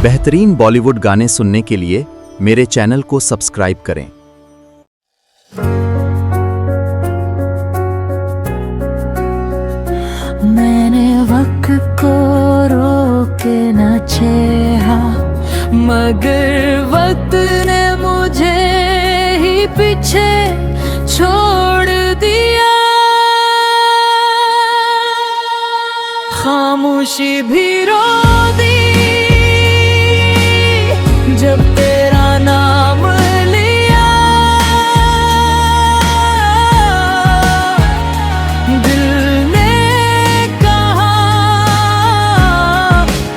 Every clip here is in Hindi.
बेहतरीन बॉलीवुड गाने सुनने के लिए मेरे चैनल को सब्सक्राइब करें। मैंने वक्त को रोके न चाहा, मगर वक्त ने मुझे ही पीछे छोड़ दिया। खामोशी भी रो दी जब तेरा नाम लिया। दिल ने कहा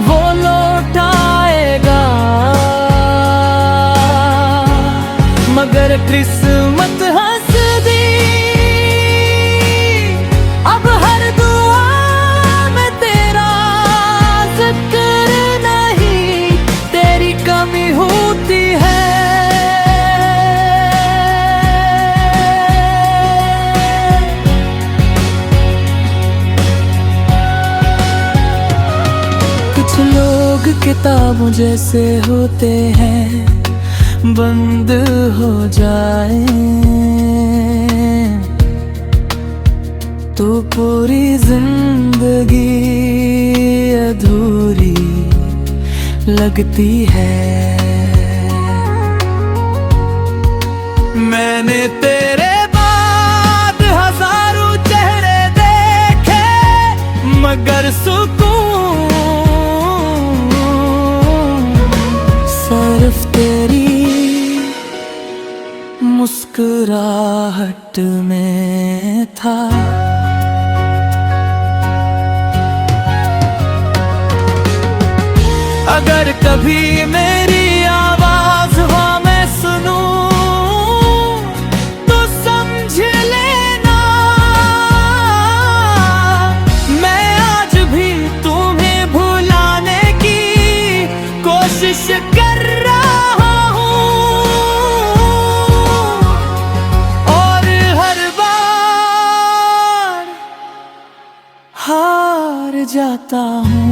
वो लौटाएगा, मगर किस्मत हंस दी। अब हर दुआ में तेरा जिक्र नहीं, तेरी कमी होती है। कुछ लोग किताबों जैसे होते हैं, बंद हो जाए तो पूरी जिंदगी अधूरी लगती है। मैंने तेरे बाद हजारों चेहरे देखे, मगर सुकून सिर्फ तेरी मुस्कुराहट में था। अगर कभी मेरी आवाज हवा में सुनूं तो समझ लेना, मैं आज भी तुम्हें भुलाने की कोशिश कर रहा हूँ। और हर बार हार जाता हूँ।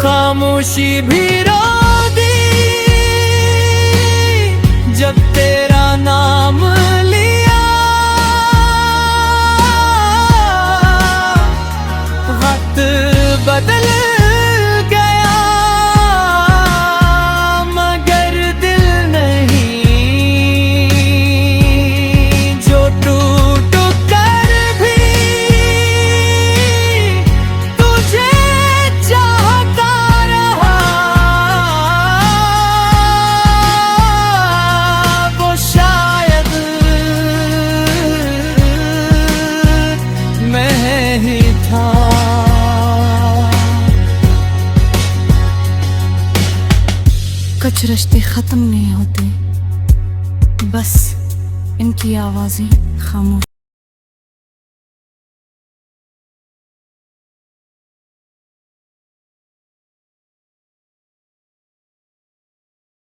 खामोशी भी रो दी जब तेरा नाम लिया। वक्त बदल गया, मगर दिल नहीं। जो टूट कर भी तुझे चाहता रहा, वो शायद मैं ही था। कुछ रिश्ते खत्म नहीं होते, बस इनकी आवाजें खामोश।